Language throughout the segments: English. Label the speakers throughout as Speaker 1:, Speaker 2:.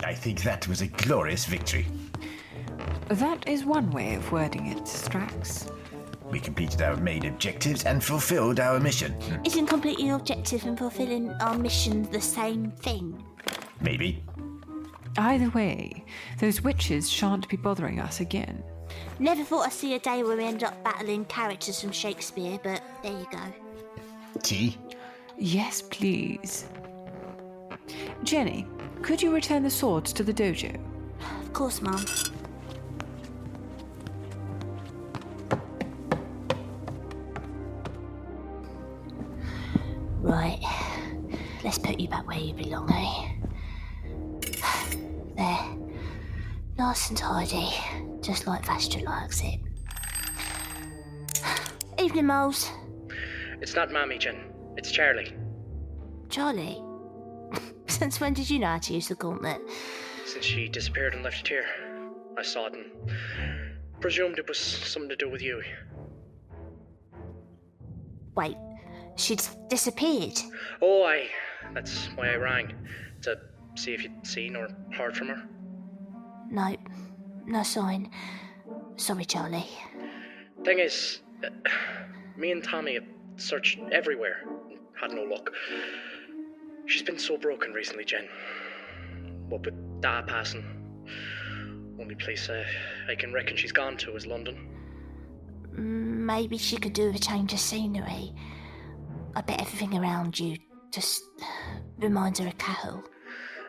Speaker 1: I think that was a glorious victory.
Speaker 2: That is one way of wording it, Strax.
Speaker 1: We completed our main objectives and fulfilled our mission.
Speaker 3: Isn't completing an objective and fulfilling our mission the same thing?
Speaker 1: Maybe.
Speaker 2: Either way, those witches shan't be bothering us again.
Speaker 3: Never thought I'd see a day where we end up battling characters from Shakespeare, but there you go.
Speaker 1: Tea?
Speaker 2: Yes, please. Jenny, could you return the swords to the dojo?
Speaker 3: Of course, Mum. Right, let's put you back where you belong, eh? There. Nice and tidy, just like Vastra likes it. Evening, Moles.
Speaker 4: It's not Mammy, Jen. It's Charlie.
Speaker 3: Charlie? Since when did you know how to use the gauntlet?
Speaker 4: Since she disappeared and left it here, I saw it and presumed it was something to do with you.
Speaker 3: Wait, she'd disappeared?
Speaker 4: Oh, aye. That's why I rang. To see if you'd seen or heard from her.
Speaker 3: No, no sign. Sorry, Charlie.
Speaker 4: Thing is, me and Tommy have searched everywhere and had no luck. She's been so broken recently, Jen. What with Dad passing, only place I can reckon she's gone to is London.
Speaker 3: Maybe she could do with a change of scenery. I bet everything around you just reminds her of Cahill.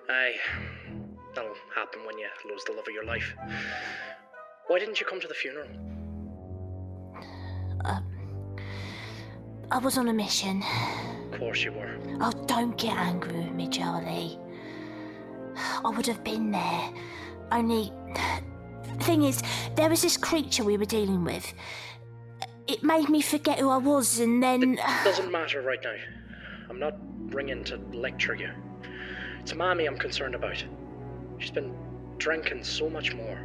Speaker 4: Aye, that'll happen when you lose the love of your life. Why didn't you come to the funeral?
Speaker 3: I was on a mission.
Speaker 4: Of course you were.
Speaker 3: Oh, don't get angry with me, Charlie. I would have been there. Only... Thing is, there was this creature we were dealing with. It made me forget who I was, and then...
Speaker 4: It doesn't matter right now. I'm not ringing to lecture you. It's Mammy I'm concerned about. She's been drinking so much more.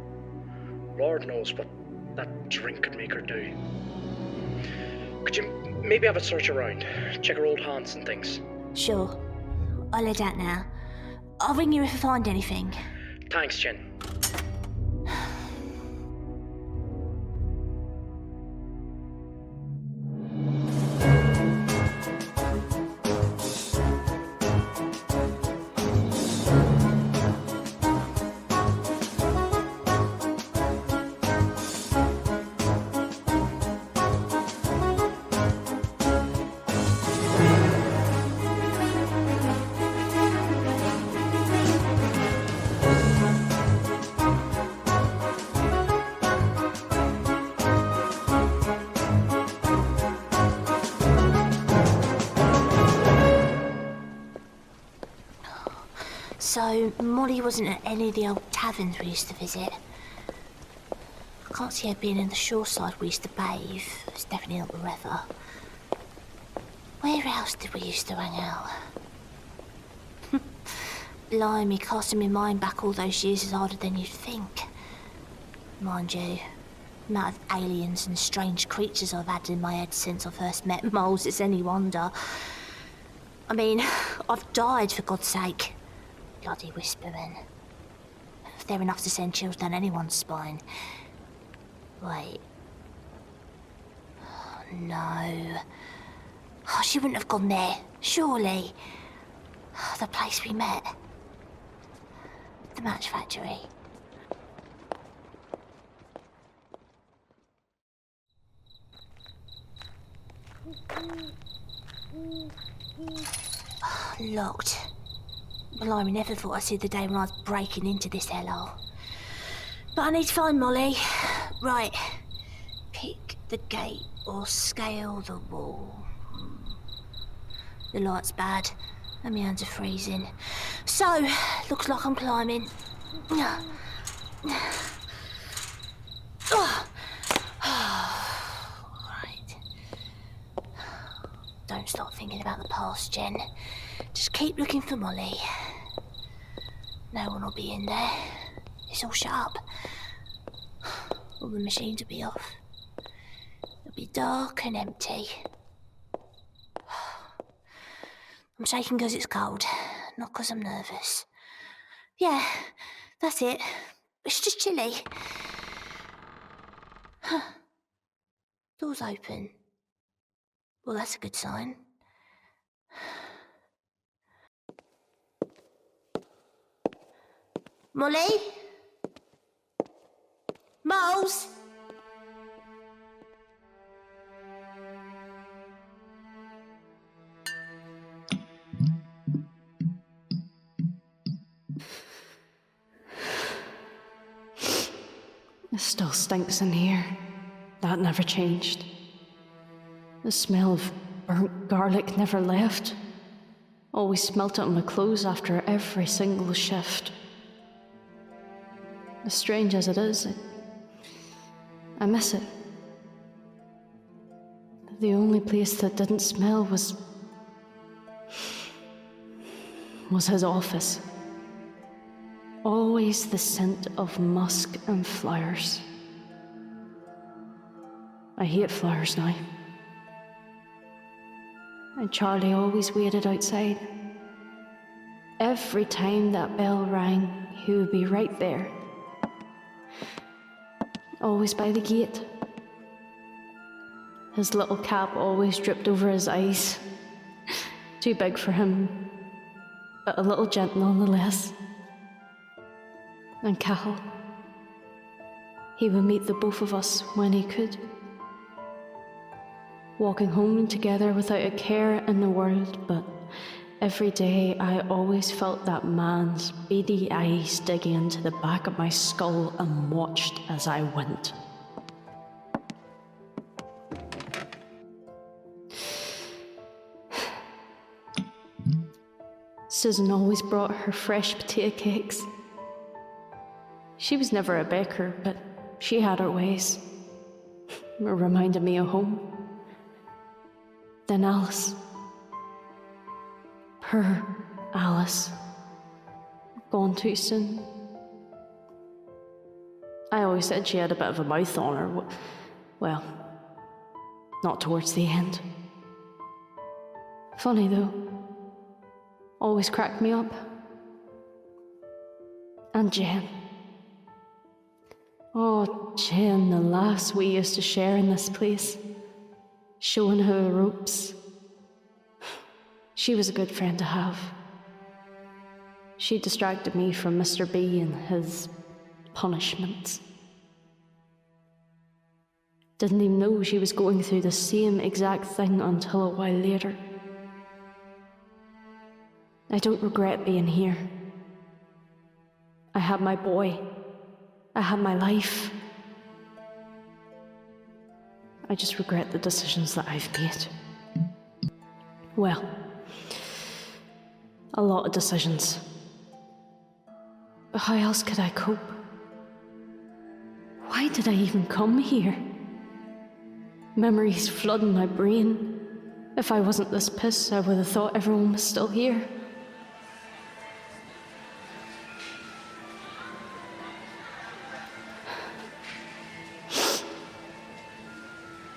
Speaker 4: Lord knows what that drink could make her do. Could you maybe have a search around? Check her old haunts and things.
Speaker 3: Sure. I'll head out now. I'll ring you if I find anything.
Speaker 4: Thanks, Jen.
Speaker 3: So, Molly wasn't at any of the old taverns we used to visit. I can't see her being in the shoreside we used to bathe. It's definitely not the river. Where else did we used to hang out? Blimey, casting my mind back all those years is harder than you'd think. Mind you, the amount of aliens and strange creatures I've had in my head since I first met moles, it's any wonder. I mean, I've died, for God's sake. Bloody whispering. They're enough to send chills down anyone's spine. Wait. Oh, no. Oh, she wouldn't have gone there, surely. The place we met. The match factory. Oh, locked. Blimey, never thought I'd see the day when I was breaking into this hellhole. But I need to find Molly. Right. Pick the gate or scale the wall. The light's bad and my hands are freezing. So, looks like I'm climbing. Right. Don't start thinking about the past, Jen. Just keep looking for Molly. No one will be in there. It's all shut up. All the machines will be off. It'll be dark and empty. I'm shaking because it's cold, not because I'm nervous. Yeah, that's it. It's just chilly. Door's open. Well, that's a good sign. Molly? Moles?
Speaker 5: It still stinks in here. That never changed. The smell of burnt garlic never left. Always smelt it on my clothes after every single shift. As strange as it is, I miss it. The only place that didn't smell was his office. Always the scent of musk and flowers. I hate flowers now. And Charlie always waited outside. Every time that bell rang, he would be right there. Always by the gate. His little cap always dripped over his eyes. Too big for him, but a little gent nonetheless. And Cathal. He would meet the both of us when he could. Walking home together without a care in the world, but every day I always felt that man's beady eyes digging into the back of my skull and watched as I went. Susan always brought her fresh potato cakes. She was never a baker, but she had her ways. It reminded me of home. Then Alice. Poor Alice. Gone too soon. I always said she had a bit of a mouth on her. Well, not towards the end. Funny though. Always cracked me up. And Jen. Oh, Jen, the laughs we used to share in this place. Showing her the ropes. She was a good friend to have. She distracted me from Mr. B and his punishments. Didn't even know she was going through the same exact thing until a while later. I don't regret being here. I had my boy. I had my life. I just regret the decisions that I've made. Well, a lot of decisions. But how else could I cope? Why did I even come here? Memories flooding my brain. If I wasn't this pissed, I would have thought everyone was still here.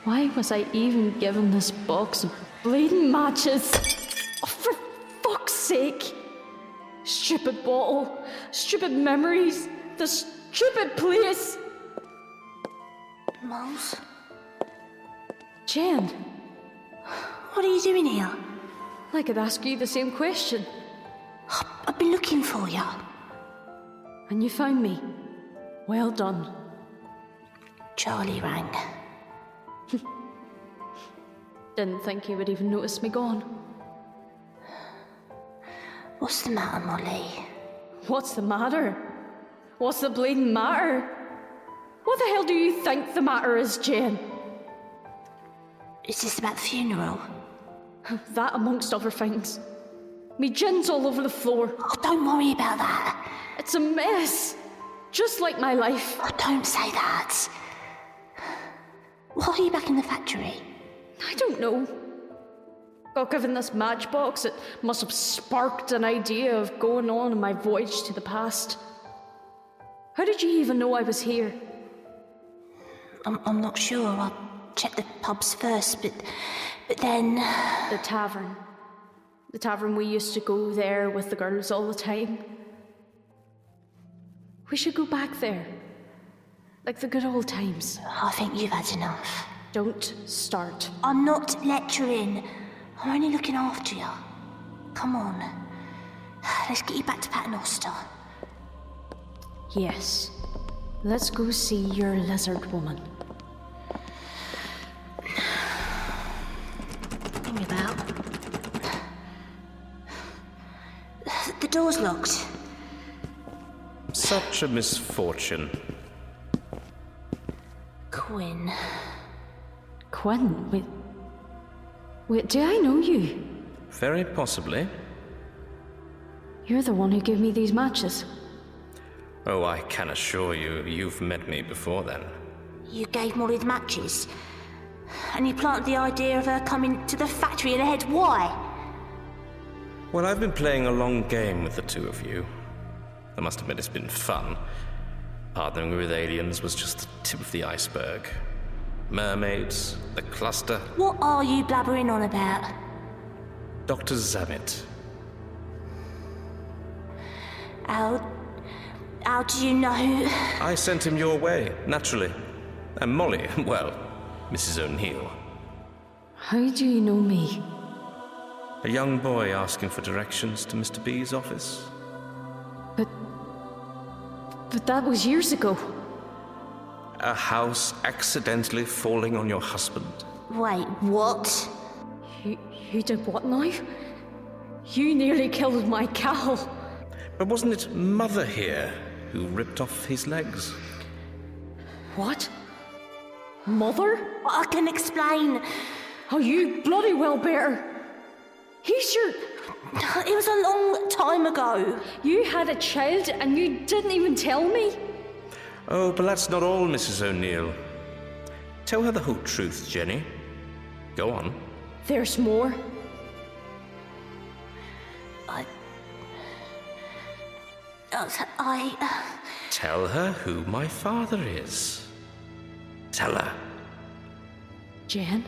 Speaker 5: Why was I even given this box of bleeding matches? Oh, for fuck's sake! Stupid bottle, stupid memories, the stupid place!
Speaker 3: Moles?
Speaker 5: Jen,
Speaker 3: What are you doing here?
Speaker 5: I could ask you the same question.
Speaker 3: I've been looking for you.
Speaker 5: And you found me. Well done.
Speaker 3: Charlie rang.
Speaker 5: Didn't think you would even notice me gone.
Speaker 3: What's the matter, Molly?
Speaker 5: What's the matter? What's the bleeding matter? What the hell do you think the matter is, Jen?
Speaker 3: Is this about the funeral?
Speaker 5: That amongst other things. Me gin's all over the floor.
Speaker 3: Oh, don't worry about that.
Speaker 5: It's a mess. Just like my life.
Speaker 3: Oh, don't say that. Why are you back in the factory?
Speaker 5: I don't know. Got given this matchbox. It must have sparked an idea of going on in my voyage to the past. How did you even know I was here?
Speaker 3: I'm not sure. I checked the pubs first, but then...
Speaker 5: The tavern. The tavern we used to go there with the girls all the time. We should go back there. Like the good old times.
Speaker 3: I think you've had enough.
Speaker 5: Don't start.
Speaker 3: I'm not lecturing. I'm only looking after you. Come on. Let's get you back to Paternoster.
Speaker 5: Yes. Let's go see your lizard woman.
Speaker 3: Bring me about. The door's locked.
Speaker 6: Such a misfortune.
Speaker 3: Quinn.
Speaker 5: Quinn? Wait, do I know you?
Speaker 6: Very possibly.
Speaker 5: You're the one who gave me these matches.
Speaker 6: Oh, I can assure you, you've met me before then.
Speaker 3: You gave Molly the matches. And you planted the idea of her coming to the factory in her head. Why?
Speaker 6: Well, I've been playing a long game with the two of you. I must admit it's been fun. Partnering with aliens was just the tip of the iceberg. Mermaids, the cluster.
Speaker 3: What are you blabbering on about?
Speaker 6: Dr. Zammit.
Speaker 3: How do you know?
Speaker 6: I sent him your way, naturally. And Molly, well, Mrs. O'Neill.
Speaker 5: How do you know me?
Speaker 6: A young boy asking for directions to Mr. B's office.
Speaker 5: But that was years ago.
Speaker 6: A house accidentally falling on your husband.
Speaker 3: Wait, what?
Speaker 5: You did what now? You nearly killed my cow.
Speaker 6: But wasn't it Mother here who ripped off his legs?
Speaker 5: What? Mother?
Speaker 3: I can explain.
Speaker 5: Oh, you bloody well better. He's your...
Speaker 3: It was a long time ago.
Speaker 5: You had a child and you didn't even tell me?
Speaker 6: Oh, but that's not all, Mrs. O'Neill. Tell her the whole truth, Jenny. Go on.
Speaker 5: There's more.
Speaker 6: Tell her who my father is. Tell her.
Speaker 5: Jen?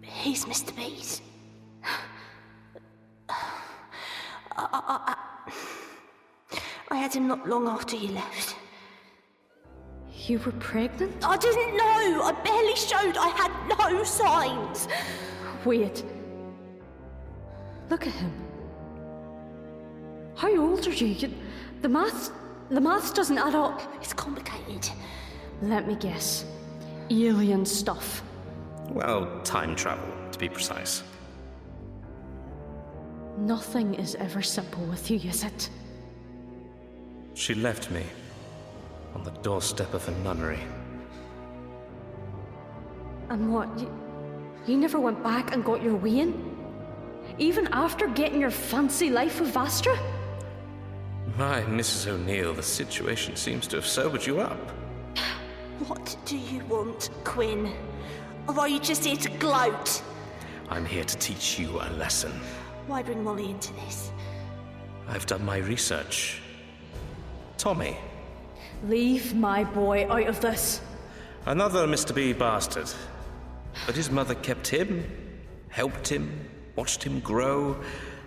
Speaker 3: He's Mr. B's. I had him not long after you left.
Speaker 5: You were pregnant?
Speaker 3: I didn't know. I barely showed. I had no signs.
Speaker 5: Wait. Look at him. How old are you? The math doesn't add up.
Speaker 3: It's complicated.
Speaker 5: Let me guess. Alien stuff.
Speaker 6: Well, time travel, to be precise.
Speaker 5: Nothing is ever simple with you, is it?
Speaker 6: She left me on the doorstep of a nunnery.
Speaker 5: And what? You never went back and got your way in? Even after getting your fancy life with Vastra?
Speaker 6: My, Mrs. O'Neill, the situation seems to have sobered you up.
Speaker 3: What do you want, Quinn? Or are you just here to gloat?
Speaker 6: I'm here to teach you a lesson.
Speaker 3: Why bring Molly into this?
Speaker 6: I've done my research. Tommy.
Speaker 5: Leave my boy out of this.
Speaker 6: Another Mr. B bastard. But his mother kept him, helped him, watched him grow,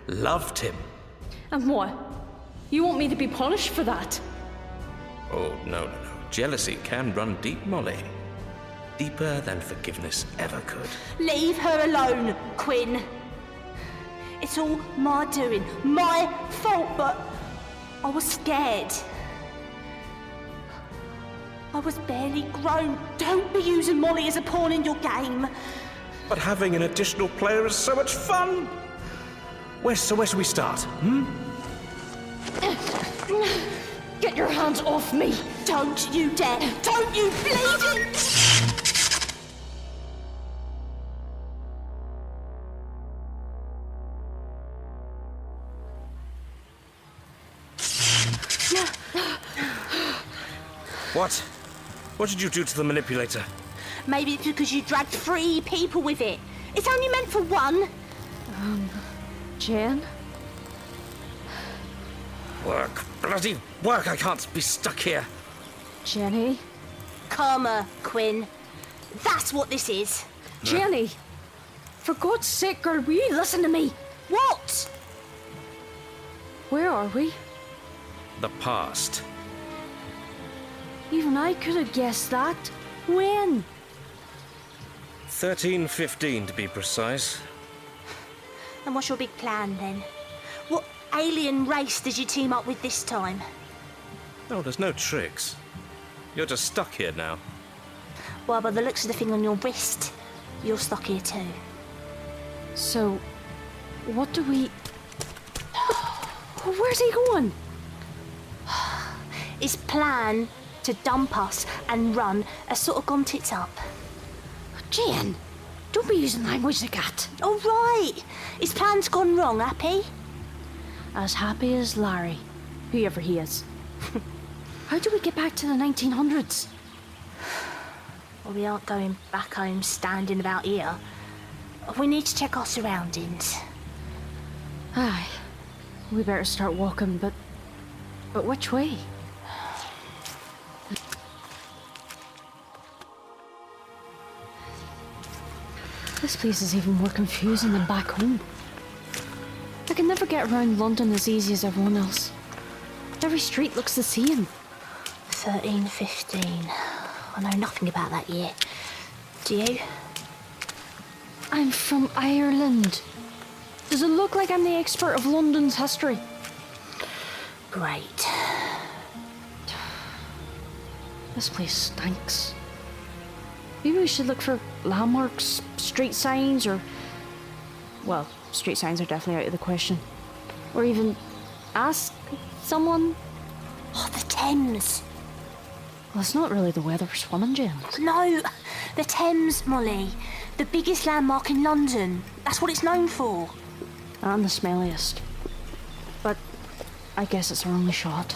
Speaker 6: loved him.
Speaker 5: And what? You want me to be punished for that?
Speaker 6: Oh, no. Jealousy can run deep, Molly. Deeper than forgiveness ever could.
Speaker 3: Leave her alone, Quinn. It's all my doing, my fault, but I was scared. I was barely grown. Don't be using Molly as a pawn in your game.
Speaker 6: But having an additional player is so much fun. Where should we start?
Speaker 5: Get your hands off me!
Speaker 3: Don't you dare! Don't you bleeding!
Speaker 6: What? What did you do to the manipulator?
Speaker 3: Maybe it's because you dragged 3 people with it. It's only meant for one.
Speaker 5: Jen?
Speaker 6: Work. Bloody work. I can't be stuck here.
Speaker 5: Jenny?
Speaker 3: Karma, Quinn. That's what this is.
Speaker 5: Jenny! For God's sake, girl, will you listen to me?
Speaker 3: What?
Speaker 5: Where are we?
Speaker 6: The past.
Speaker 5: Even I could have guessed that. When?
Speaker 6: 1315 to be precise.
Speaker 3: And what's your big plan then? What alien race did you team up with this time?
Speaker 6: Oh, there's no tricks. You're just stuck here now.
Speaker 3: Well, by the looks of the thing on your wrist, you're stuck here too.
Speaker 5: So, what do we... Where's he going?
Speaker 3: His plan to dump us and run has sort of gone tits up.
Speaker 5: Jen, don't be using language like that.
Speaker 3: All right. His plan's gone wrong, happy?
Speaker 5: As happy as Larry, whoever he is. How do we get back to the 1900s?
Speaker 3: Well, we aren't going back home standing about here. We need to check our surroundings.
Speaker 5: Aye, we better start walking, but which way? This place is even more confusing than back home. I can never get around London as easy as everyone else. Every street looks the same.
Speaker 3: 1315. I know nothing about that year. Do you?
Speaker 5: I'm from Ireland. Does it look like I'm the expert of London's history?
Speaker 3: Great.
Speaker 5: This place stinks. Maybe we should look for landmarks, street signs, or... Well, street signs are definitely out of the question. Or even ask someone.
Speaker 3: Oh, the Thames.
Speaker 5: Well, it's not really the weather for swimming, Jen.
Speaker 3: No, the Thames, Molly. The biggest landmark in London. That's what it's known for.
Speaker 5: And the smelliest. But I guess it's our only shot.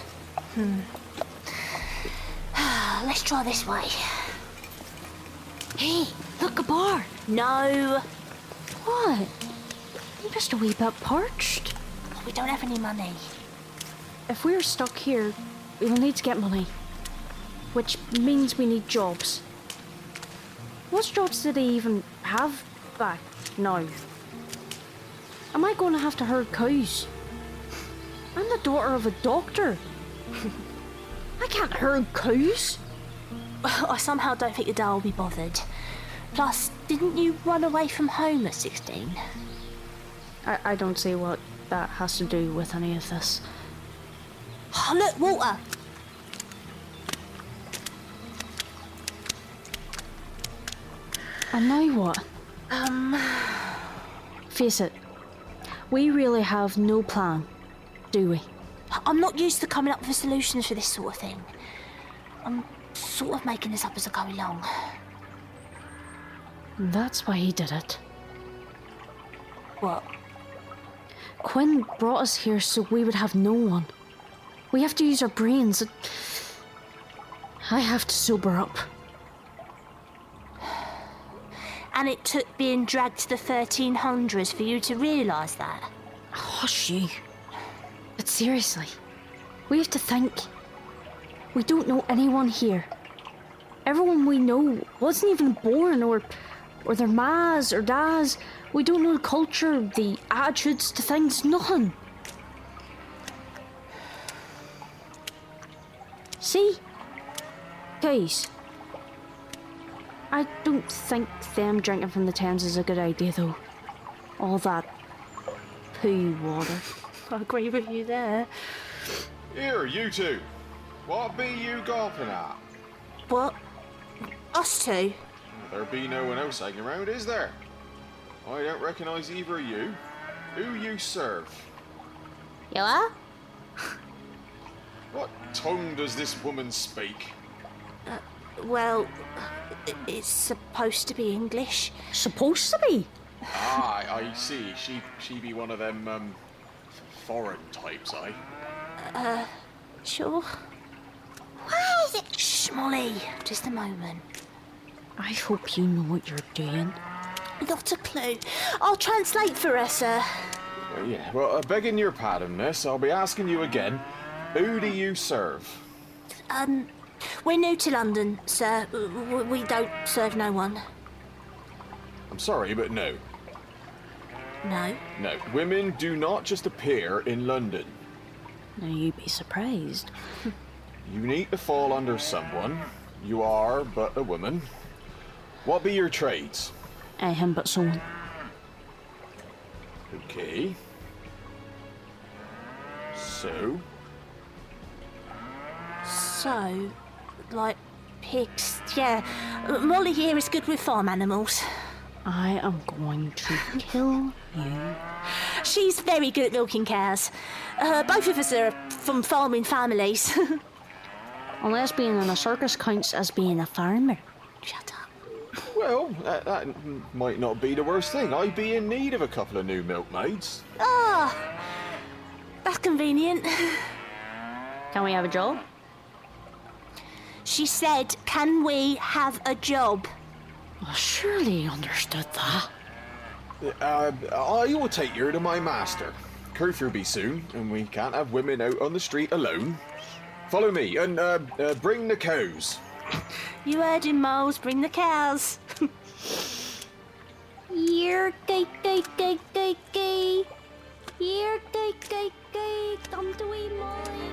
Speaker 3: Let's try this way.
Speaker 5: Hey, look, a bar.
Speaker 3: No.
Speaker 5: What? I'm just a wee bit parched.
Speaker 3: We don't have any money.
Speaker 5: If we're stuck here, we will need to get money. Which means we need jobs. What jobs do they even have back now? Am I going to have to herd cows? I'm the daughter of a doctor. I can't herd cows.
Speaker 3: I somehow don't think your dad will be bothered. Plus, didn't you run away from home at 16?
Speaker 5: I don't see what that has to do with any of this.
Speaker 3: Oh, look, water.
Speaker 5: And now what? Face it, we really have no plan, do we?
Speaker 3: I'm not used to coming up with solutions for this sort of thing. I'm sort of making this up as I go along.
Speaker 5: That's why he did it.
Speaker 3: What?
Speaker 5: Quinn brought us here so we would have no one. We have to use our brains. I have to sober up.
Speaker 3: And it took being dragged to the 1300s for you to realise that?
Speaker 5: Hush you. But seriously, we have to think. We don't know anyone here. Everyone we know wasn't even born, or their mas or das. We don't know the culture, the attitudes to things, nothing. See? Guys, I don't think them drinking from the Thames is a good idea, though. All that poo water.
Speaker 3: I agree with you there.
Speaker 7: Here, you two. What be you gawping at?
Speaker 3: What? Us two?
Speaker 7: There be no one else hanging around, is there? I don't recognise either of you. Who you serve?
Speaker 3: You are?
Speaker 7: What tongue does this woman speak?
Speaker 3: Well, it's supposed to be English.
Speaker 5: Supposed to be?
Speaker 7: I see. She be one of them, foreign types, eh?
Speaker 3: Sure. Where is it? Shh, Molly. Just a moment.
Speaker 5: I hope you know what you're doing.
Speaker 3: Not a clue. I'll translate for her, sir.
Speaker 7: Well, yeah. Well, begging your pardon, miss, I'll be asking you again. Who do you serve?
Speaker 3: We're new to London, sir. We don't serve no one.
Speaker 7: I'm sorry, but no.
Speaker 3: No?
Speaker 7: No, women do not just appear in London.
Speaker 5: Now you'd be surprised.
Speaker 7: You need to fall under someone. You are but a woman. What be your trades?
Speaker 5: Him but someone.
Speaker 7: Okay. So?
Speaker 3: So, like pigs. Yeah, Molly here is good with farm animals.
Speaker 5: I am going to kill you.
Speaker 3: She's very good at milking cows. Both of us are from farming families.
Speaker 5: Unless being in a circus counts as being a farmer.
Speaker 3: Shut up.
Speaker 7: Well, that might not be the worst thing. I'd be in need of a couple of new milkmaids.
Speaker 3: Ah, that's convenient.
Speaker 5: Can we have a job?
Speaker 3: She said, can we have a job?
Speaker 5: Well, surely you understood that.
Speaker 7: I will take her to my master. Curfew be soon, and we can't have women out on the street alone. Follow me, and bring the cows.
Speaker 3: You heard him, Miles. Bring the cows. You're gay. You're gay. Come to me, Molly.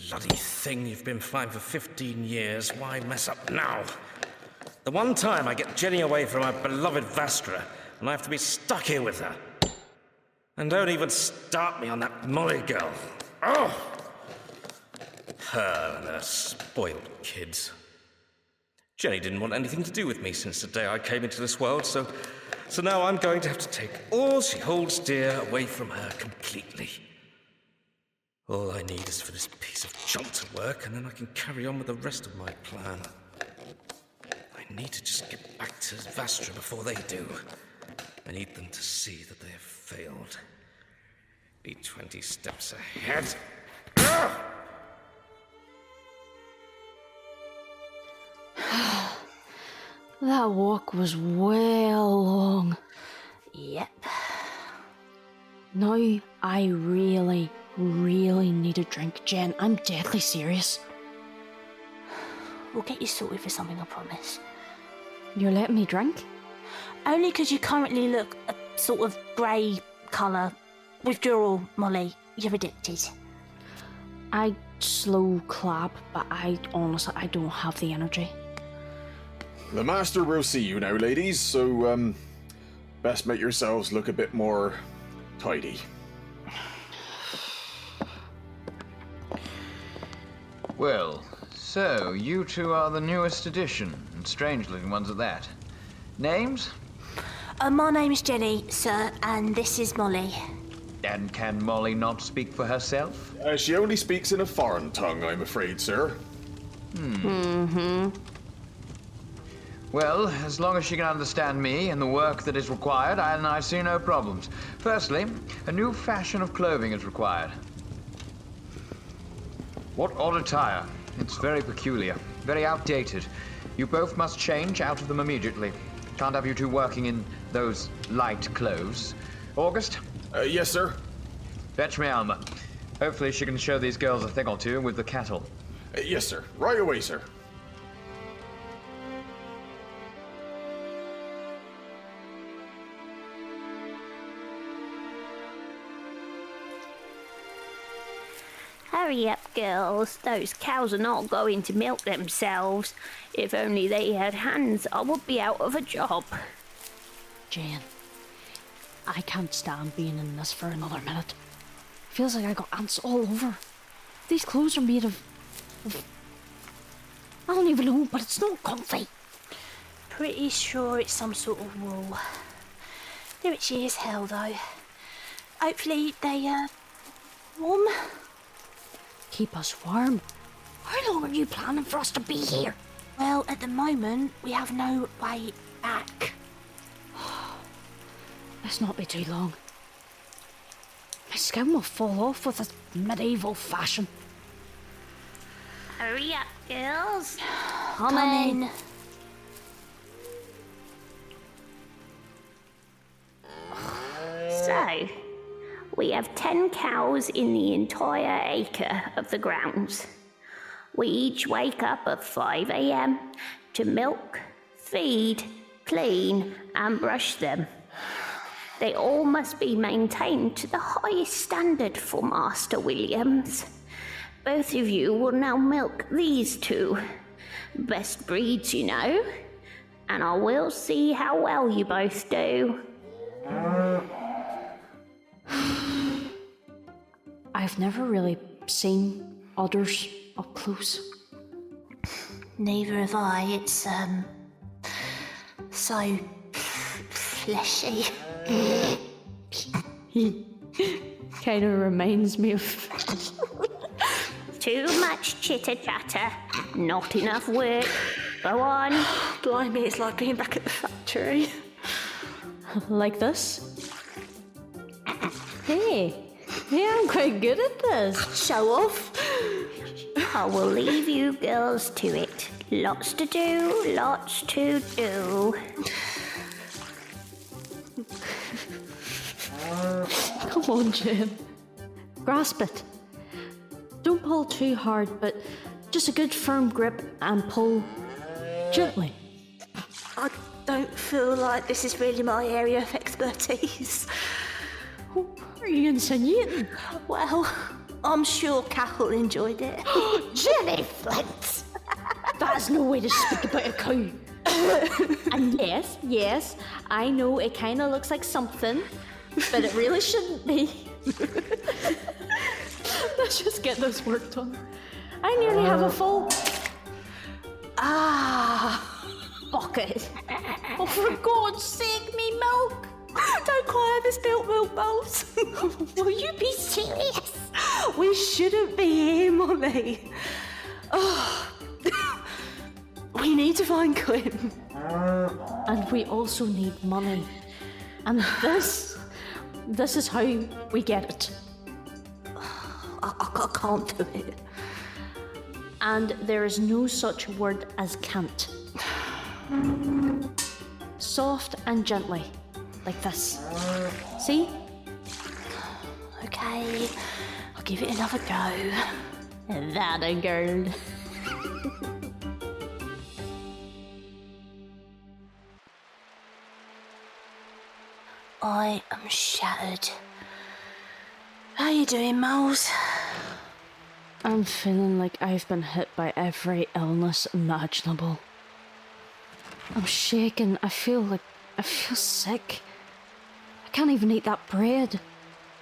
Speaker 6: Bloody thing, you've been fine for 15 years. Why mess up now? The one time I get Jenny away from my beloved Vastra, and I have to be stuck here with her. And don't even start me on that Molly girl. Oh! Her and her spoiled kids. Jenny didn't want anything to do with me since the day I came into this world, so now I'm going to have to take all she holds dear away from her completely. All I need is for this piece of junk to work, and then I can carry on with the rest of my plan. I need to just get back to Vastra before they do. I need them to see that they have failed. Be 20 steps ahead.
Speaker 5: That walk was well long.
Speaker 3: Yep.
Speaker 5: Now I really need a drink, Jen. I'm deadly serious.
Speaker 3: We'll get you sorted for something, I promise.
Speaker 5: You're letting me drink?
Speaker 3: Only because you currently look a sort of grey colour. Withdrawal, Molly. You're addicted.
Speaker 5: I slow clap, but I honestly don't have the energy.
Speaker 7: The master will see you now, ladies, so, best make yourselves look a bit more tidy.
Speaker 8: Well, so you two are the newest addition, and strange-looking ones at that. Names?
Speaker 3: My name's Jenny, sir, and this is Molly.
Speaker 8: And can Molly not speak for herself?
Speaker 7: She only speaks in a foreign tongue, I'm afraid, sir.
Speaker 8: Well, as long as she can understand me and the work that is required, I see no problems. Firstly, a new fashion of clothing is required. What odd attire? It's very peculiar, very outdated. You both must change out of them immediately. Can't have you two working in those light clothes. August?
Speaker 7: Yes, sir.
Speaker 8: Fetch me Alma. Hopefully she can show these girls a thing or two with the cattle.
Speaker 7: Yes, sir. Right away, sir.
Speaker 9: Hurry up, girls. Those cows are not going to milk themselves. If only they had hands, I would be out of a job.
Speaker 5: Jane, I can't stand being in this for another minute. Feels like I got ants all over. These clothes are made of I don't even know, but it's not comfy.
Speaker 3: Pretty sure it's some sort of wool. They're itchy as hell, though. Hopefully they, warm.
Speaker 5: Keep us warm. How long are you planning for us to be here?
Speaker 3: Well, at the moment, we have no way back.
Speaker 5: Let's not be too long. My skin will fall off with this medieval fashion.
Speaker 9: Hurry up, girls.
Speaker 3: Coming.
Speaker 9: So, we have 10 cows in the entire acre of the grounds. We each wake up at 5 a.m. to milk, feed, clean, and brush them. They all must be maintained to the highest standard for Master Williams. Both of you will now milk these two. Best breeds, you know. And I will see how well you both do.
Speaker 5: I've never really seen otters up close.
Speaker 3: Neither have I. It's, so fleshy.
Speaker 5: He kind of reminds me of...
Speaker 9: Too much chitter-chatter, not enough work. Go on.
Speaker 3: Blimey, it's like being back at the factory.
Speaker 5: like this. Hey, I'm quite good at this.
Speaker 3: Show off.
Speaker 9: I will leave you girls to it. Lots to do, lots to do.
Speaker 5: Come on, Jim. Grasp it. Don't pull too hard, but just a good firm grip and pull gently.
Speaker 3: I don't feel like this is really my area of expertise.
Speaker 5: What are you insinuating?
Speaker 3: Well, I'm sure Cath enjoyed it.
Speaker 5: Jenny Flint! That's no way to speak about a cow. And yes, I know it kind of looks like something, but it really shouldn't be. Let's just get this work done. I nearly have a full... bucket. Oh, for God's sake, me milk!
Speaker 3: Don't cry over spilt milk bowls.
Speaker 5: Will you be serious?
Speaker 3: We shouldn't be here, Molly. Oh. We need to find Quinn.
Speaker 5: And we also need money. And this is how we get it.
Speaker 3: I can't do it.
Speaker 5: And there is no such word as can't. Soft and gently, like this. See?
Speaker 3: Okay, I'll give it another go.
Speaker 5: That a girl.
Speaker 3: I am shattered. How you doing, Moles?
Speaker 5: I'm feeling like I've been hit by every illness imaginable. I'm shaking. I feel sick. I can't even eat that bread.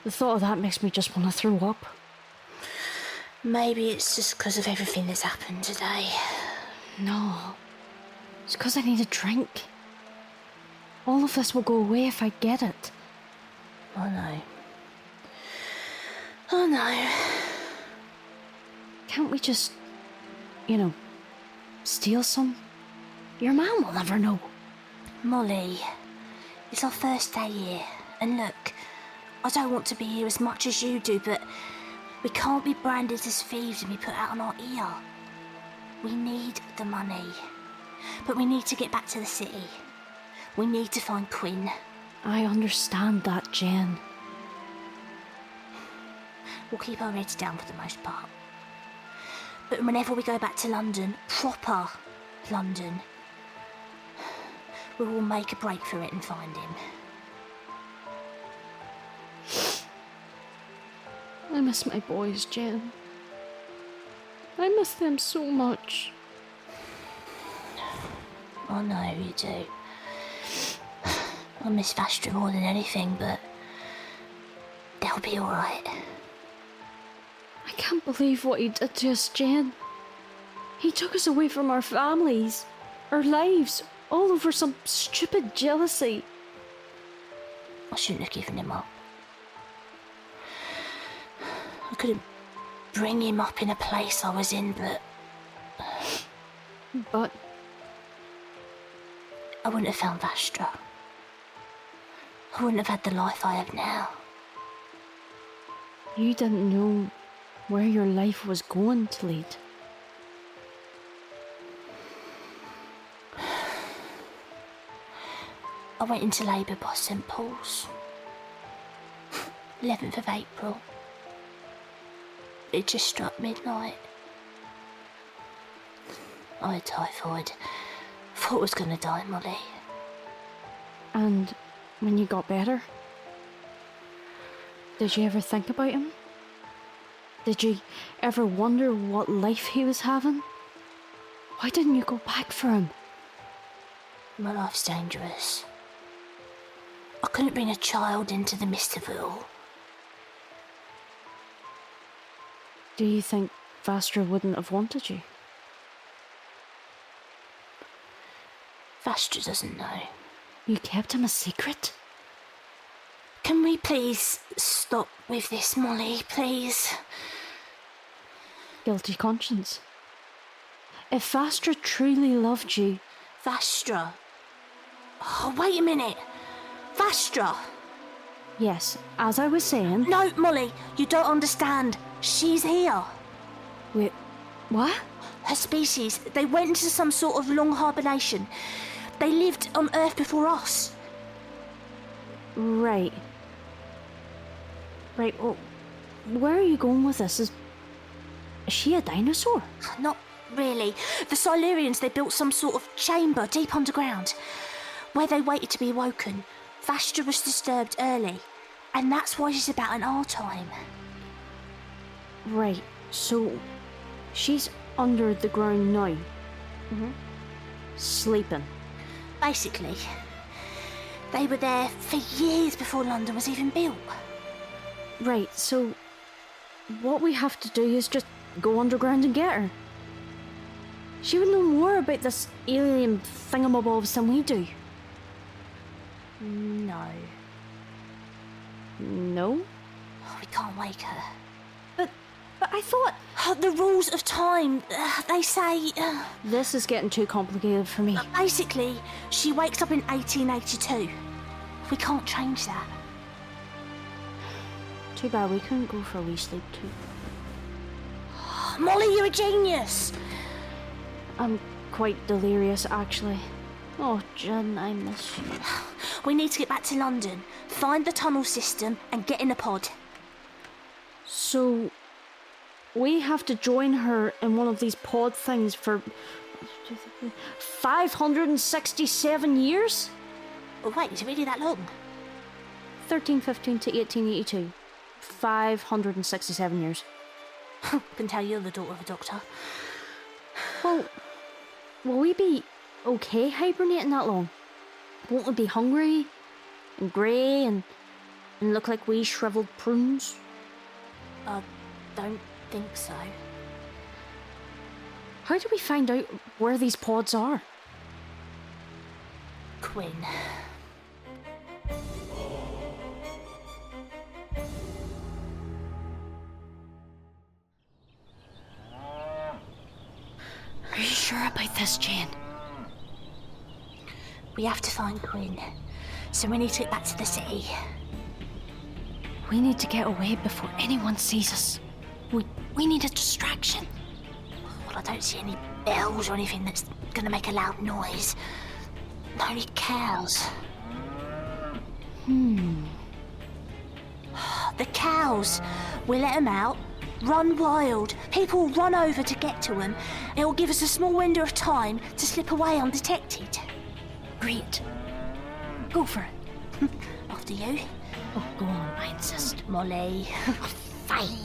Speaker 5: The thought of that makes me just want to throw up.
Speaker 3: Maybe it's just because of everything that's happened today.
Speaker 5: No. It's because I need a drink. All of this will go away if I get it.
Speaker 3: I know.
Speaker 5: Can't we just, steal some? Your mum will never know.
Speaker 3: Molly, it's our first day here. And look, I don't want to be here as much as you do, but we can't be branded as thieves and be put out on our ear. We need the money. But we need to get back to the city. We need to find Quinn.
Speaker 5: I understand that, Jen.
Speaker 3: We'll keep our heads down for the most part. But whenever we go back to London, proper London, we will make a break for it and find him.
Speaker 5: I miss my boys, Jen. I miss them so much.
Speaker 3: I know you do. I miss Vastra more than anything, but they'll be alright.
Speaker 5: I can't believe what he did to us, Jen. He took us away from our families, our lives, all over some stupid jealousy.
Speaker 3: I shouldn't have given him up. I couldn't bring him up in a place I was in,
Speaker 5: But
Speaker 3: I wouldn't have found Vastra. I wouldn't have had the life I have now.
Speaker 5: you didn't know where your life was going to lead.
Speaker 3: I went into labour by St Paul's. 11th of April. It just struck midnight. I had typhoid. Thought I was gonna die, Molly.
Speaker 5: And when you got better, did you ever think about him? Did you ever wonder what life he was having? Why didn't you go back for him?
Speaker 3: My life's dangerous. I couldn't bring a child into the midst of it all.
Speaker 5: Do you think Vastra wouldn't have wanted you?
Speaker 3: Vastra doesn't know.
Speaker 5: You kept him a secret?
Speaker 3: Can we please stop with this, Molly, please?
Speaker 5: Guilty conscience. If Vastra truly loved you...
Speaker 3: Vastra? Oh, wait a minute. Vastra?
Speaker 5: Yes, as I was saying...
Speaker 3: No, Molly, you don't understand. She's here.
Speaker 5: Wait, what?
Speaker 3: Her species, they went into some sort of long hibernation. They lived on Earth before us.
Speaker 5: Right. Right, well, where are you going with this? Is she a dinosaur?
Speaker 3: Not really. The Silurians, they built some sort of chamber deep underground, where they waited to be woken. Vastra was disturbed early, and that's why she's about in our time.
Speaker 5: Right, so she's under the ground now. Sleeping.
Speaker 3: Basically, they were there for years before London was even built.
Speaker 5: Right, so what we have to do is just go underground and get her. She would know more about this alien thingamabobs than we do.
Speaker 3: No.
Speaker 5: No?
Speaker 3: We can't wake her.
Speaker 5: But I thought...
Speaker 3: The rules of time, they say...
Speaker 5: This is getting too complicated for me.
Speaker 3: Basically, she wakes up in 1882. We can't change that.
Speaker 5: Too bad we couldn't go for a wee sleep too.
Speaker 3: Molly, you're a genius!
Speaker 5: I'm quite delirious, actually. Oh, Jen, I miss you.
Speaker 3: We need to get back to London, find the tunnel system, and get in a pod.
Speaker 5: So... we have to join her in one of these pod things for 567 years?
Speaker 3: Oh, wait, is it really that long?
Speaker 5: 1315 to 1882. 567 years.
Speaker 3: Can tell you're the daughter of a doctor.
Speaker 5: Well, will we be okay hibernating that long? Won't we be hungry and grey and look like wee shriveled prunes?
Speaker 3: I don't think so.
Speaker 5: How do we find out where these pods are?
Speaker 3: Quinn.
Speaker 5: Are you sure about this, Jane?
Speaker 3: We have to find Quinn, so we need to get back to the city.
Speaker 5: We need to get away before anyone sees us. We need a distraction.
Speaker 3: Well, I don't see any bells or anything that's gonna make a loud noise. Only cows. The cows. We let them out, run wild. People will run over to get to them. It will give us a small window of time to slip away undetected.
Speaker 5: Great. Go for it.
Speaker 3: After you.
Speaker 5: Oh, go on, I insist.
Speaker 3: Molly.
Speaker 9: Fine.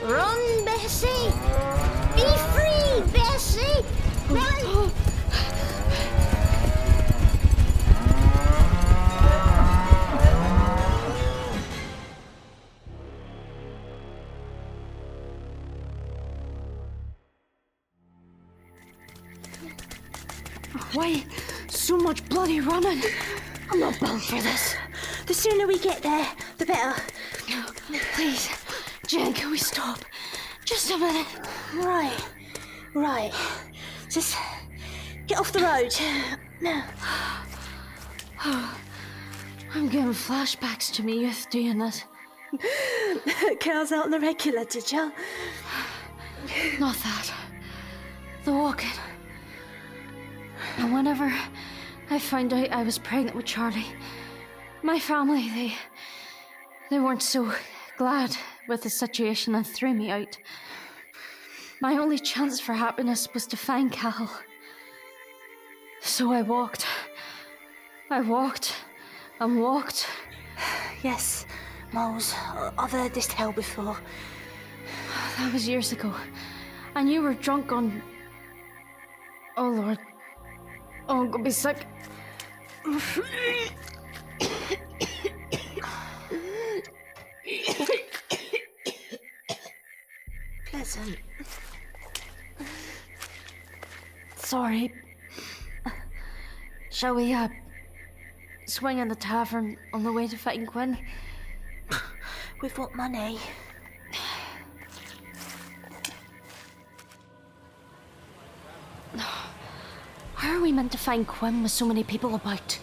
Speaker 9: Run, Bessie! Be free, Bessie! Run!
Speaker 5: Why so much bloody running? I'm not built for this.
Speaker 3: The sooner we get there, the better.
Speaker 5: Please, Jen, can we stop? Just a minute.
Speaker 3: Right. Just get off the road.
Speaker 5: I'm getting flashbacks to me youth doing this.
Speaker 3: Cows out on the regular, did you?
Speaker 5: Not that. The walking. And whenever I found out I was pregnant with Charlie, my family, they weren't so glad with the situation that threw me out. My only chance for happiness was to find Cal. So I walked. I walked and walked.
Speaker 3: Yes, Moles, I've heard this tale before.
Speaker 5: That was years ago. And you were drunk on... Oh, Lord. Oh, I'm gonna be sick.
Speaker 3: Pleasant.
Speaker 5: Sorry. Shall we, swing in the tavern on the way to fighting Quinn?
Speaker 3: With what money?
Speaker 5: How are we meant to find Quinn with so many people about?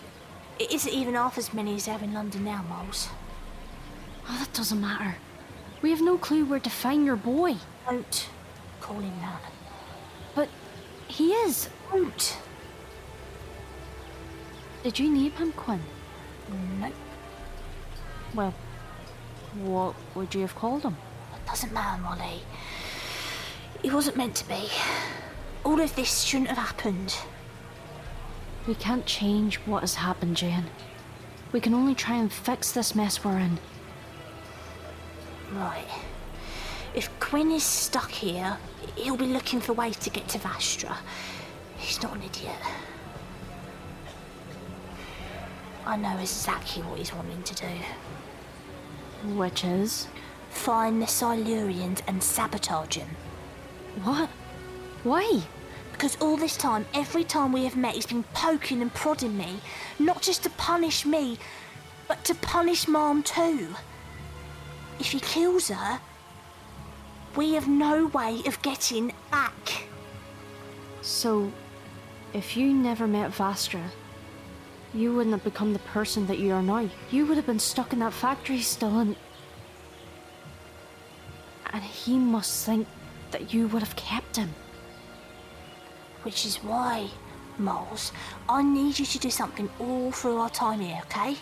Speaker 3: It isn't even half as many as there are in London now, Moles.
Speaker 5: Oh, that doesn't matter. We have no clue where to find your boy.
Speaker 3: Don't call him that.
Speaker 5: But he is.
Speaker 3: Don't.
Speaker 5: Did you name him Quinn?
Speaker 3: Nope.
Speaker 5: Well, what would you have called him?
Speaker 3: It doesn't matter, Molly. It wasn't meant to be. All of this shouldn't have happened.
Speaker 5: We can't change what has happened, Jane. We can only try and fix this mess we're in.
Speaker 3: Right. If Quinn is stuck here, he'll be looking for ways to get to Vastra. He's not an idiot. I know exactly what he's wanting to do.
Speaker 5: Which is?
Speaker 3: Find the Silurians and sabotage him.
Speaker 5: What? Why?
Speaker 3: Because all this time, every time we have met, he's been poking and prodding me. Not just to punish me, but to punish Mom too. If he kills her, we have no way of getting back.
Speaker 5: So, if you never met Vastra, you wouldn't have become the person that you are now. You would have been stuck in that factory still, and he must think that you would have kept him.
Speaker 3: Which is why, Moles, I need you to do something all through our time here, okay?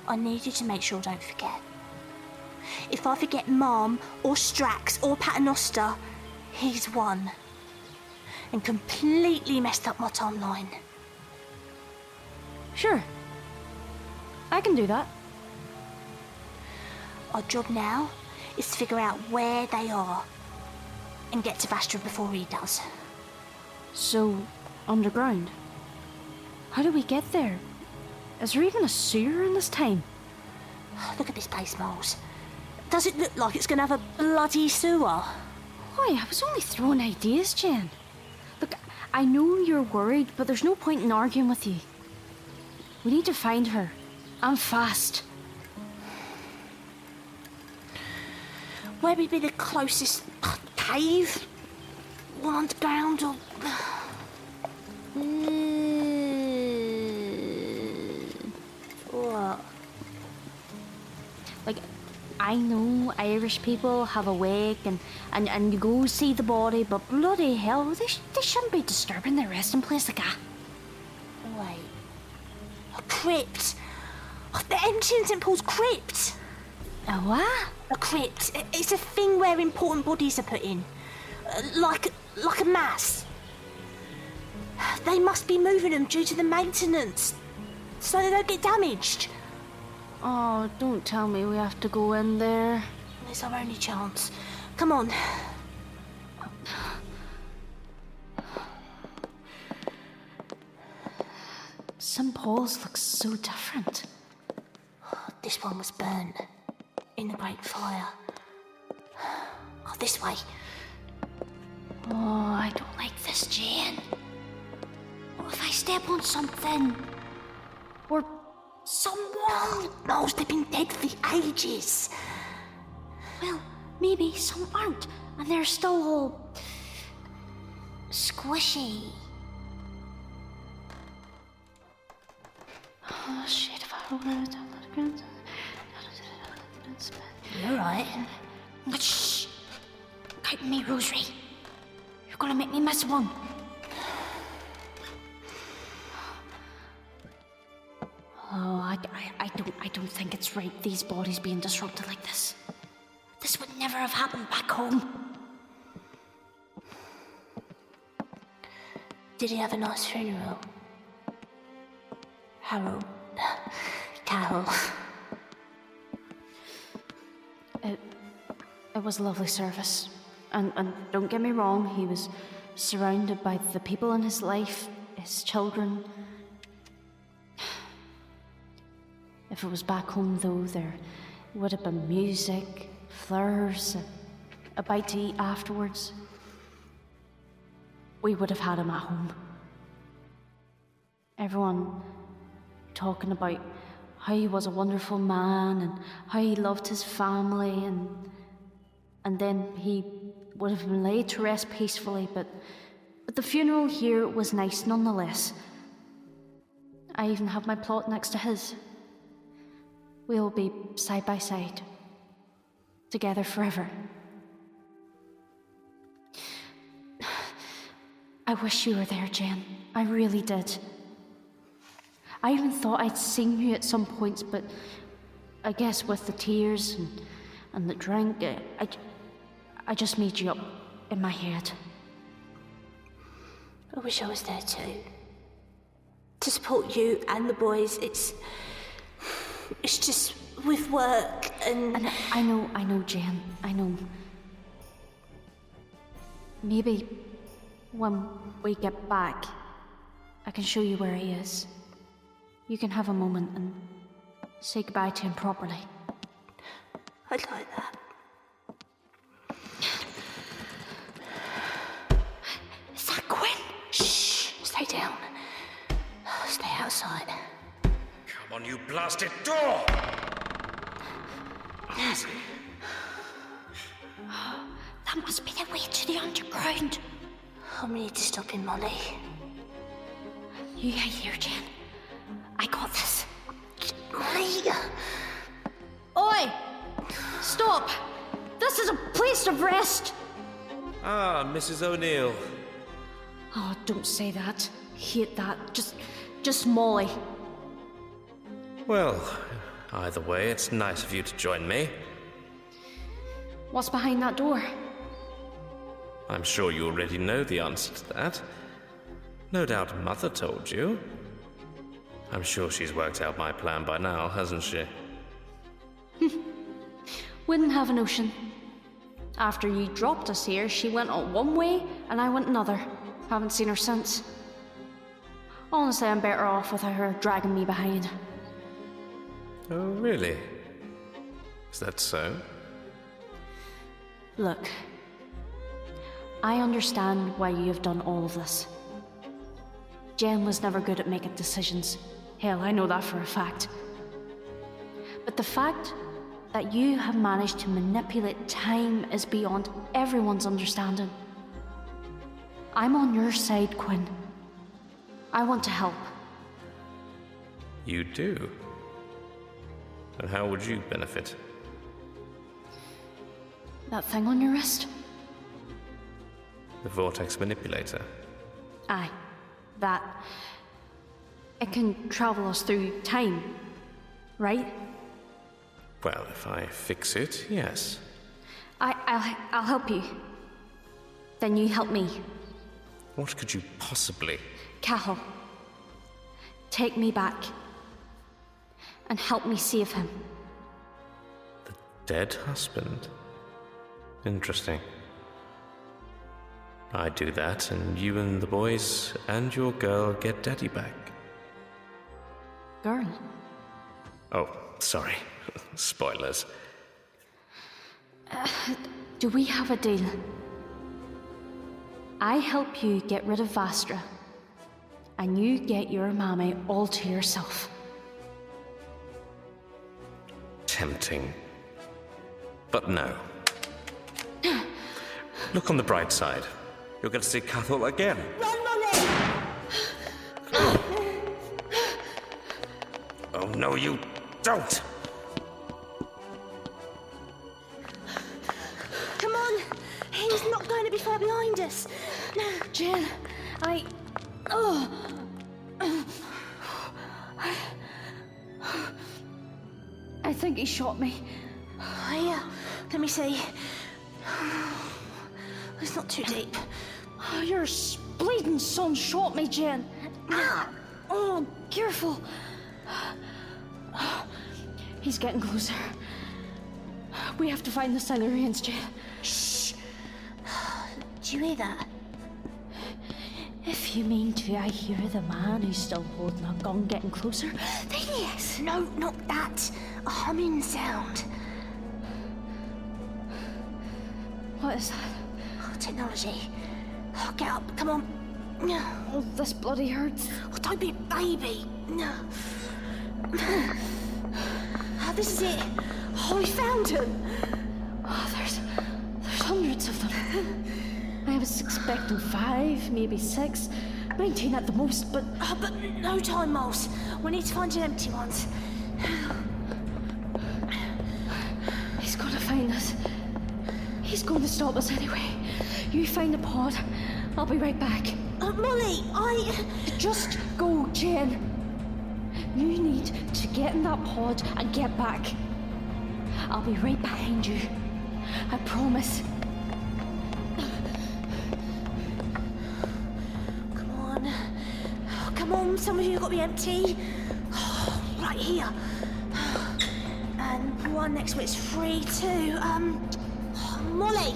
Speaker 3: I need you to make sure I don't forget. If I forget Mom, or Strax, or Paternoster, he's won. And completely messed up my timeline.
Speaker 5: Sure. I can do that.
Speaker 3: Our job now is to figure out where they are and get to Vastra before he does.
Speaker 5: So, underground? How do we get there? Is there even a sewer in this time?
Speaker 3: Look at this place, Moles. Does it look like it's going to have a bloody sewer?
Speaker 5: Why, I was only throwing ideas, Jen. Look, I know you're worried, but there's no point in arguing with you. We need to find her. And fast.
Speaker 3: Where would be the closest cave? One underground or... What?
Speaker 5: Like, I know Irish people have a wake and you go see the body, but bloody hell, they shouldn't be disturbing their resting place like that.
Speaker 3: Wait. A crypt. The empty in St. Paul's crypt.
Speaker 5: A what?
Speaker 3: A crypt. It's a thing where important bodies are put in. Like a mass. They must be moving them due to the maintenance, so they don't get damaged.
Speaker 5: Oh, don't tell me we have to go in there.
Speaker 3: It's our only chance. Come on.
Speaker 5: St. Paul's looks so different.
Speaker 3: This one was burnt in the Great Fire. Oh, this way.
Speaker 5: Oh, I don't like this, Jane. What if I step on something? Or someone?
Speaker 3: No, they've been dead for ages.
Speaker 5: Well, maybe some aren't, and they're still all squishy. Oh shit, if I were to...
Speaker 3: You're right.
Speaker 5: Shh! Count me, Rosary. You're gonna make me miss one. Oh, I don't think it's right, these bodies being disrupted like this. This would never have happened back home.
Speaker 3: Did he have a nice funeral? Harold. Carol.
Speaker 5: It was a lovely service. And don't get me wrong, he was surrounded by the people in his life, his children. If it was back home, though, there would have been music, flowers, a bite to eat afterwards. We would have had him at home. Everyone talking about how he was a wonderful man and how he loved his family, and then he would have been laid to rest peacefully, but the funeral here was nice nonetheless. I even have my plot next to his. We'll be side by side, together forever. I wish you were there, Jen. I really did. I even thought I'd seen you at some points, but I guess with the tears and the drink, I just made you up in my head.
Speaker 3: I wish I was there too. To support you and the boys. It's just with work and
Speaker 5: I know, Jen. I know. Maybe when we get back, I can show you where he is. You can have a moment and say goodbye to him properly.
Speaker 3: I'd like that. Is that Quinn? Shh! Stay down. Stay outside.
Speaker 6: Come on, you blasted door! Easy.
Speaker 3: That must be the way to the underground. I need to stop him, Molly.
Speaker 5: You hang here, Jen. I got this.
Speaker 3: Molly!
Speaker 5: Oi! Stop! This is a place of rest!
Speaker 6: Ah, Mrs. O'Neill.
Speaker 5: Oh, don't say that. Hate that. Just Molly.
Speaker 6: Well, either way, it's nice of you to join me.
Speaker 5: What's behind that door?
Speaker 6: I'm sure you already know the answer to that. No doubt Mother told you. I'm sure she's worked out my plan by now, hasn't she?
Speaker 5: Wouldn't have a notion. After you dropped us here, she went on one way and I went another. Haven't seen her since. Honestly, I'm better off without her dragging me behind.
Speaker 6: Oh, really? Is that so?
Speaker 5: Look, I understand why you have done all of this. Jen was never good at making decisions. Hell, I know that for a fact. But the fact that you have managed to manipulate time is beyond everyone's understanding. I'm on your side, Quinn. I want to help.
Speaker 6: You do? And how would you benefit?
Speaker 5: That thing on your wrist?
Speaker 6: The vortex manipulator?
Speaker 5: Aye, that. It can travel us through time, right?
Speaker 6: Well, if I fix it, yes.
Speaker 5: I'll help you. Then you help me.
Speaker 6: What could you possibly...
Speaker 5: Cathal, take me back. And help me save him.
Speaker 6: The dead husband? Interesting. I do that, and you and the boys and your girl get Daddy back.
Speaker 5: Girl?
Speaker 6: Oh, sorry. Spoilers.
Speaker 5: Do we have a deal? I help you get rid of Vastra, and you get your mammy all to yourself.
Speaker 6: Tempting. But no. Look on the bright side. You'll get to see Cathal again.
Speaker 3: Run, Molly!
Speaker 6: Oh, no, you don't!
Speaker 3: Come on! He's not going to be far behind us.
Speaker 5: Jen, think he shot me.
Speaker 3: Let me see. It's not too deep.
Speaker 5: Oh, your bleeding son shot me, Jen. Oh, careful. He's getting closer. We have to find the Silurians, Jen.
Speaker 3: Shh. Do you hear that?
Speaker 5: If you mean to, I hear the man who's still holding a gun getting closer.
Speaker 3: Then yes. No, not that. A humming sound.
Speaker 5: What is that?
Speaker 3: Oh, technology. Oh, get up, come on.
Speaker 5: Oh, this bloody hurts.
Speaker 3: Oh, don't be a baby. Oh, this is it. Oh, we found him.
Speaker 5: Oh, there's hundreds of them. I was expecting 5, maybe 6, 19 at the most, but...
Speaker 3: Oh, but no time, Moles. We need to find the empty ones.
Speaker 5: He's gonna find us. He's going to stop us anyway. You find the pod. I'll be right back.
Speaker 3: Molly,
Speaker 5: Just go, Jen. You need to get in that pod and get back. I'll be right behind you. I promise.
Speaker 3: Come on, some of you have got to be empty. Oh, right here. And one next to it's free too. Molly.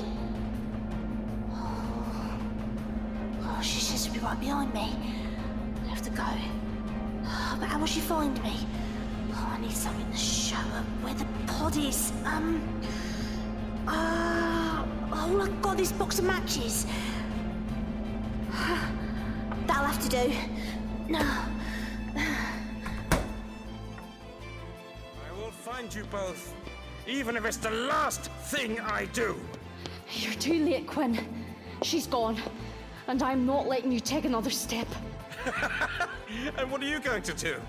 Speaker 3: Oh, she says to be right behind me. I have to go. But how will she find me? Oh, I need something to show her where the pod is. All I've got is box of matches. That'll have to do. No.
Speaker 6: I will find you both, even if it's the last thing I do.
Speaker 5: You're too late, Quinn. She's gone. And I'm not letting you take another step.
Speaker 6: And what are you going to do?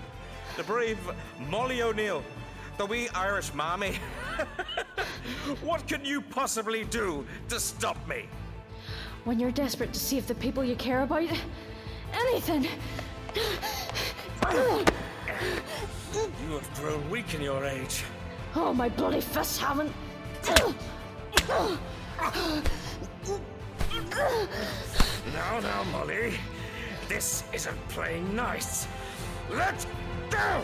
Speaker 6: The brave Molly O'Neill, the wee Irish mammy. What can you possibly do to stop me?
Speaker 5: When you're desperate to save the people you care about, anything.
Speaker 6: You have grown weak in your age.
Speaker 5: Oh, my bloody fists haven't.
Speaker 6: Now, Molly. This isn't playing nice. Let's go!